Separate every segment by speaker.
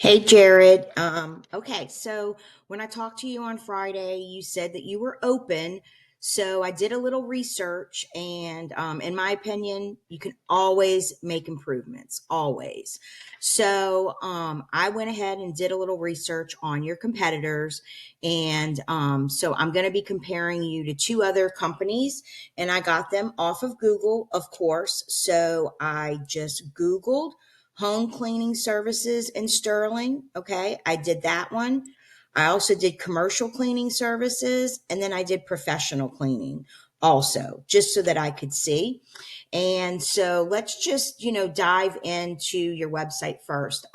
Speaker 1: Hey Jared. Okay, so when I talked to you on Friday, you said that you were open. So I did a little research, and in my opinion, you can always make improvements, always. So I went ahead and did a little research on your competitors, and so I'm going to be comparing you to two other companies, and I got them off of Google, of course. So I just Googled home cleaning services in Sterling. Okay, I did that one. I also did commercial cleaning services, and then I did professional cleaning also, just so that I could see. And so let's just, dive into your website first.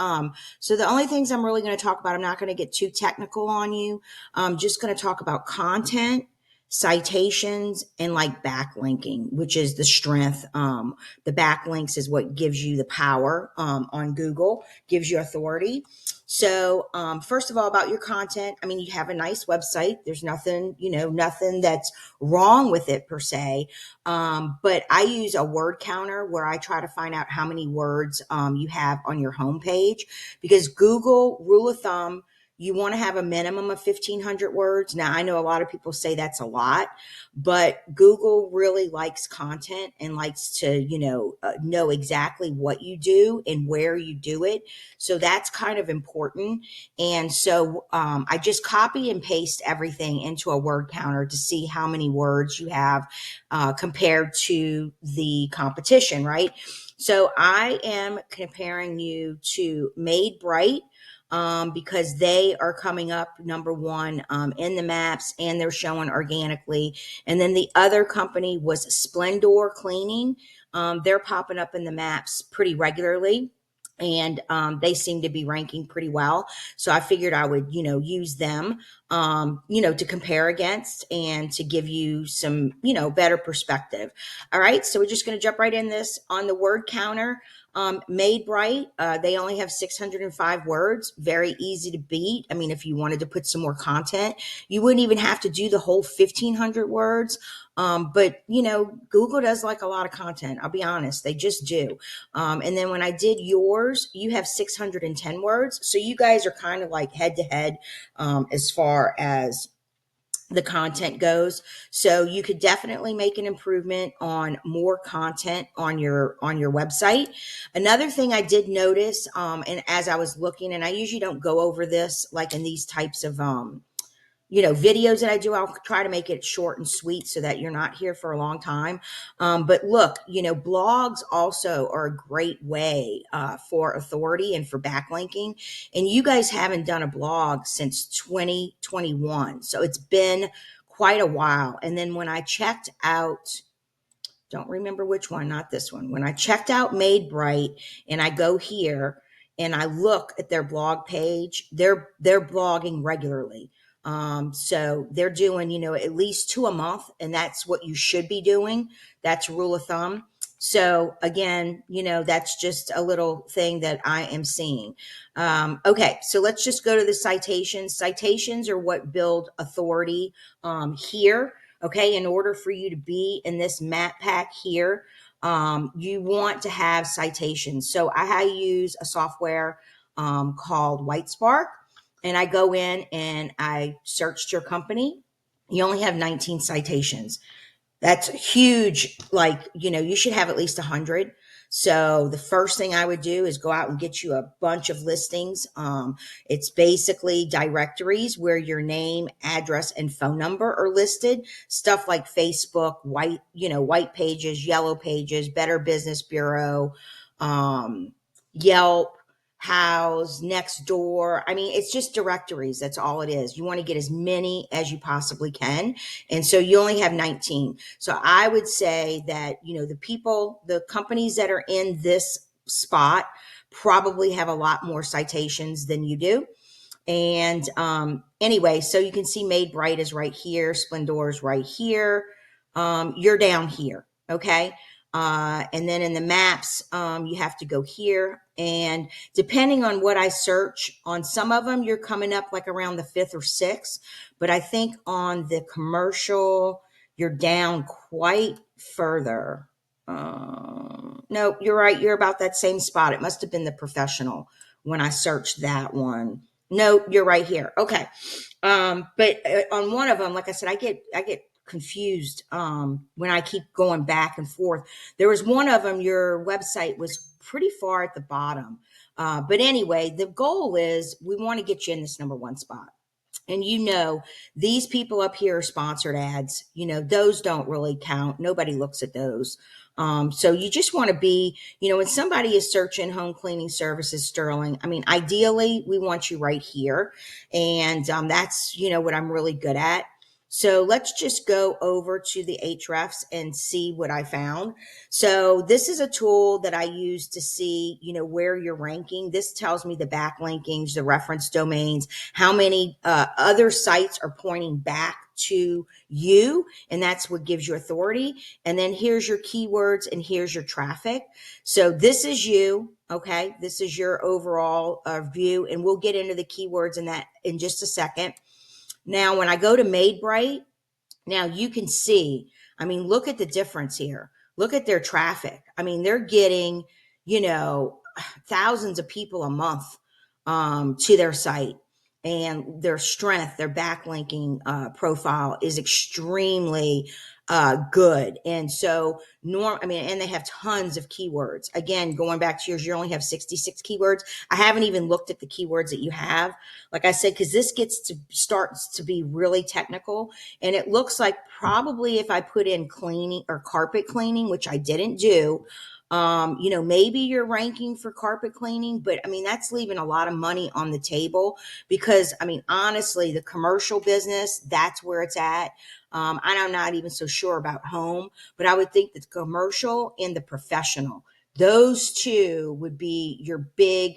Speaker 1: So the only things I'm really going to talk about, I'm not going to get too technical on you. I'm just going to talk about content, citations, and like backlinking, which is the strength. The backlinks is what gives you the power on Google, gives you authority. So, first of all, about your content, I mean, you have a nice website. There's nothing, nothing that's wrong with it per se. But I use a word counter where I try to find out how many words you have on your homepage, because Google, rule of thumb, you want to have a minimum of 1,500 words. Now, I know a lot of people say that's a lot, but Google really likes content and likes to, know exactly what you do and where you do it. So that's kind of important. And so I just copy and paste everything into a word counter to see how many words you have compared to the competition, right? So I am comparing you to Made Bright, because they are coming up number one in the maps, and they're showing organically. And then the other company was Splendor Cleaning. They're popping up in the maps pretty regularly, and they seem to be ranking pretty well. So I figured I would, use them, to compare against and to give you some, better perspective. All right. So we're just going to jump right in this on the word counter. Made Bright, they only have 605 words, very easy to beat. I mean, if you wanted to put some more content, you wouldn't even have to do the whole 1,500 words. But Google does like a lot of content. I'll be honest, they just do. And then when I did yours, you have 610 words. So you guys are kind of like head to head as far as the content goes. So you could definitely make an improvement on more content on your website. Another thing I did notice, and as I was looking, and I usually don't go over this like in these types of videos that I do, I'll try to make it short and sweet so that you're not here for a long time. But look, blogs also are a great way for authority and for backlinking. And you guys haven't done a blog since 2021. So it's been quite a while. And then when I checked out, don't remember which one, not this one. When I checked out Made Bright and I go here and I look at their blog page, they're blogging regularly. So they're doing, at least two a month, and that's what you should be doing. That's rule of thumb. So again, that's just a little thing that I am seeing. Okay, so let's just go to the citations. Citations are what build authority here. Okay, in order for you to be in this map pack here, you want to have citations. So I use a software called WhiteSpark, and I go in and I searched your company. You only have 19 citations. That's huge. Like, you should have at least 100. So the first thing I would do is go out and get you a bunch of listings. It's basically directories where your name, address, and phone number are listed. Stuff like Facebook, white pages, yellow pages, Better Business Bureau, Yelp, House, Nextdoor. I mean, it's just directories. That's all it is. You want to get as many as you possibly can. And so you only have 19. So I would say that, the companies that are in this spot probably have a lot more citations than you do. And anyway, so you can see Made Bright is right here, Splendor is right here. You're down here, okay? And then in the maps, you have to go here. And depending on what I search, on some of them, you're coming up like around the fifth or sixth. But I think on the commercial, you're down quite further. No, you're right. You're about that same spot. It must have been the professional when I searched that one. No, you're right here. Okay. But on one of them, like I said, I get confused when I keep going back and forth. There was one of them, your website was pretty far at the bottom. But anyway, the goal is we want to get you in this number one spot. And these people up here are sponsored ads. Those don't really count. Nobody looks at those. So you just want to be, when somebody is searching home cleaning services, Sterling, I mean, ideally, we want you right here. And that's, what I'm really good at. So let's just go over to the Ahrefs and see what I found. So this is a tool that I use to see, where you're ranking. This tells me the backlinkings, the reference domains, how many other sites are pointing back to you, and that's what gives you authority. And then here's your keywords and here's your traffic. So this is you. Okay, this is your overall view, and we'll get into the keywords in that in just a second. Now, when I go to MadeBright, now you can see, I mean, look at the difference here. Look at their traffic. I mean, they're getting, thousands of people a month to their site, and their strength, their backlinking profile is extremely good. And so and they have tons of keywords. Again, going back to yours, you only have 66 keywords. I haven't even looked at the keywords that you have, like I said, because this starts to be really technical. And it looks like probably if I put in cleaning or carpet cleaning, which I didn't do, maybe you're ranking for carpet cleaning, but I mean, that's leaving a lot of money on the table because, I mean, honestly, the commercial business, that's where it's at. I'm not even so sure about home, but I would think that the commercial and the professional, those two would be your big,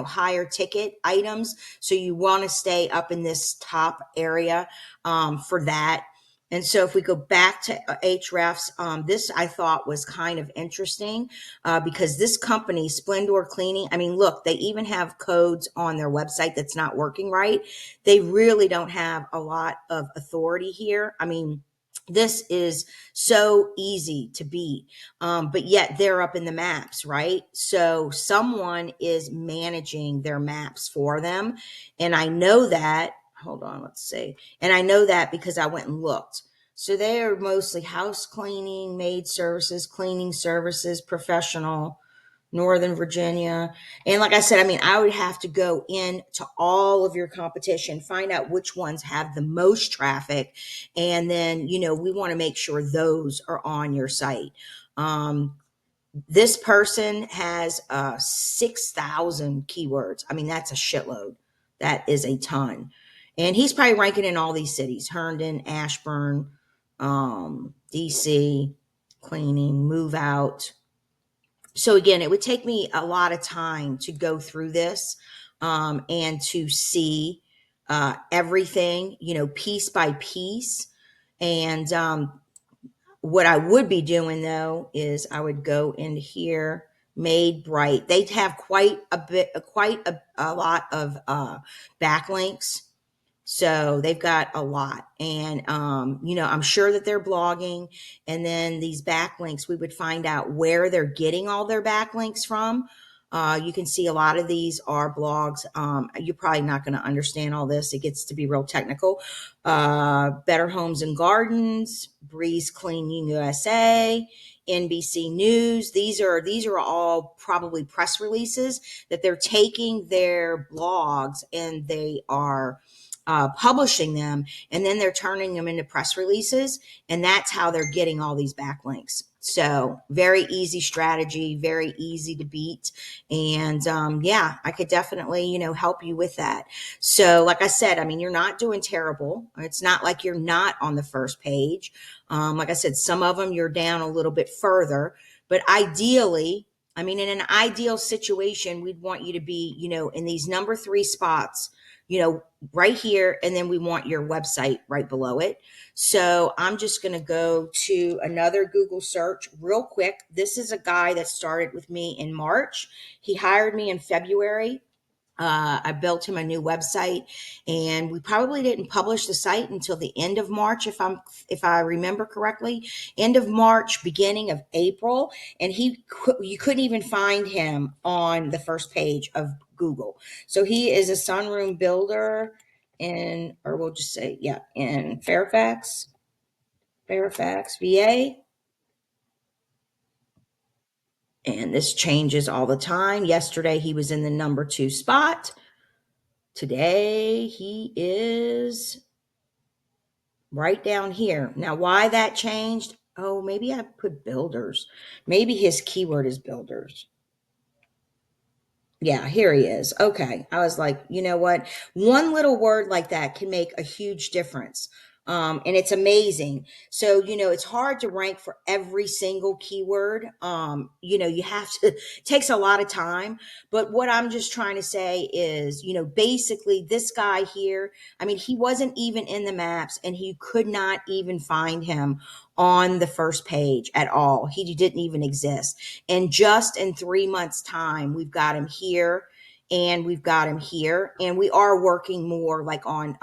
Speaker 1: higher ticket items. So you want to stay up in this top area for that. And so if we go back to Ahrefs, this I thought was kind of interesting because this company, Splendor Cleaning, I mean, look, they even have codes on their website that's not working right. They really don't have a lot of authority here. I mean, this is so easy to beat, but yet they're up in the maps, right? So someone is managing their maps for them. And I know that, hold on, let's see. And I know that because I went and looked. So they are mostly house cleaning, maid services, cleaning services, professional, Northern Virginia. And like I said, I mean, I would have to go into all of your competition, find out which ones have the most traffic. And then, we want to make sure those are on your site. This person has 6,000 keywords. I mean, that's a shitload. That is a ton. And he's probably ranking in all these cities: Herndon, Ashburn, DC, cleaning, move out. So again, it would take me a lot of time to go through this and to see everything, piece by piece. And what I would be doing though is I would go into here, MadeBright. They have quite a lot of backlinks. So they've got a lot. And, I'm sure that they're blogging. And then these backlinks, we would find out where they're getting all their backlinks from. You can see a lot of these are blogs. You're probably not going to understand all this. It gets to be real technical. Better Homes and Gardens, Breeze Cleaning USA, NBC News. These are all probably press releases that they're taking their blogs and they are publishing them, and then they're turning them into press releases, and that's how they're getting all these backlinks. So very easy strategy, very easy to beat. And yeah, I could definitely, help you with that. So like I said, I mean, you're not doing terrible. It's not like you're not on the first page. Like I said, some of them you're down a little bit further, but ideally, I mean, in an ideal situation, we'd want you to be, in these number 3 spots, right here. And then we want your website right below it. So I'm just going to go to another Google search real quick. This is a guy that started with me in March. He hired me in February. I built him a new website, and we probably didn't publish the site until the end of March, if I remember correctly, end of March, beginning of April, and you couldn't even find him on the first page of Google. So he is a sunroom builder in, or we'll just say, yeah, in Fairfax, VA. And this changes all the time. Yesterday he was in the number 2 spot. Today he is right down here. Now, why that changed? Oh, maybe I put builders. Maybe his keyword is builders. Yeah, here he is. Okay. I was like, you know what? One little word like that can make a huge difference. And it's amazing. So, it's hard to rank for every single keyword. You have to, it takes a lot of time. But what I'm just trying to say is, basically this guy here, I mean, he wasn't even in the maps and he could not even find him on the first page at all. He didn't even exist. And just in 3 months' time, we've got him here and we've got him here. And we are working more like on,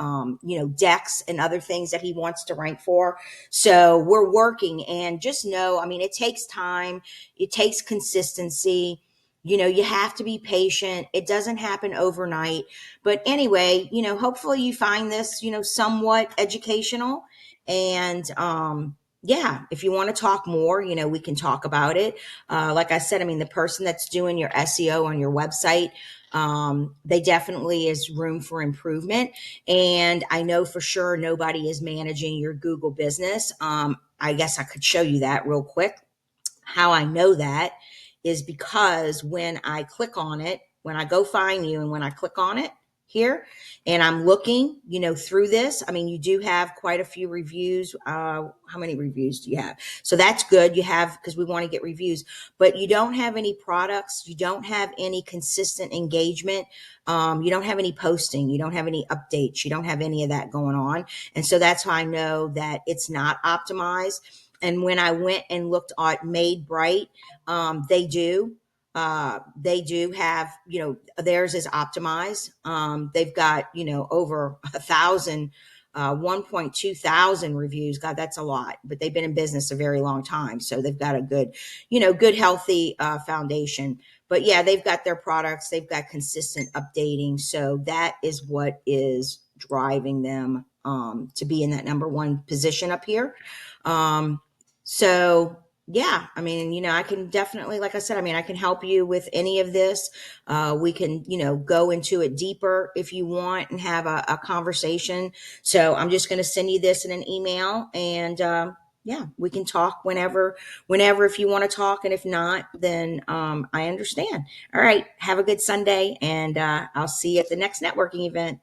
Speaker 1: decks and other things that he wants to rank for. So we're working, and just know, I mean, it takes time, it takes consistency. You have to be patient. It doesn't happen overnight. But anyway, hopefully you find this, somewhat educational. And, yeah, if you want to talk more, we can talk about it. Like I said, I mean, the person that's doing your SEO on your website, they definitely is room for improvement. And I know for sure nobody is managing your Google business. I guess I could show you that real quick. How I know that is because when I click on it, when I go find you and when I click on it here and I'm looking, through this, I mean, you do have quite a few reviews. How many reviews do you have? So that's good. You have, because we want to get reviews, but you don't have any products. You don't have any consistent engagement. You don't have any posting. You don't have any updates. You don't have any of that going on. And so that's how I know that it's not optimized. And when I went and looked at Made Bright, they do. They do have, theirs is optimized. They've got, over 1.2 thousand reviews. God, that's a lot, but they've been in business a very long time. So they've got a good, good, healthy foundation. But yeah, they've got their products. They've got consistent updating. So that is what is driving them to be in that number 1 position up here. So yeah, I mean, I can definitely, like I said, I mean, I can help you with any of this. We can, go into it deeper if you want and have a conversation. So I'm just going to send you this in an email, and yeah, we can talk whenever if you want to talk. And if not, then I understand. All right. Have a good Sunday, and I'll see you at the next networking event.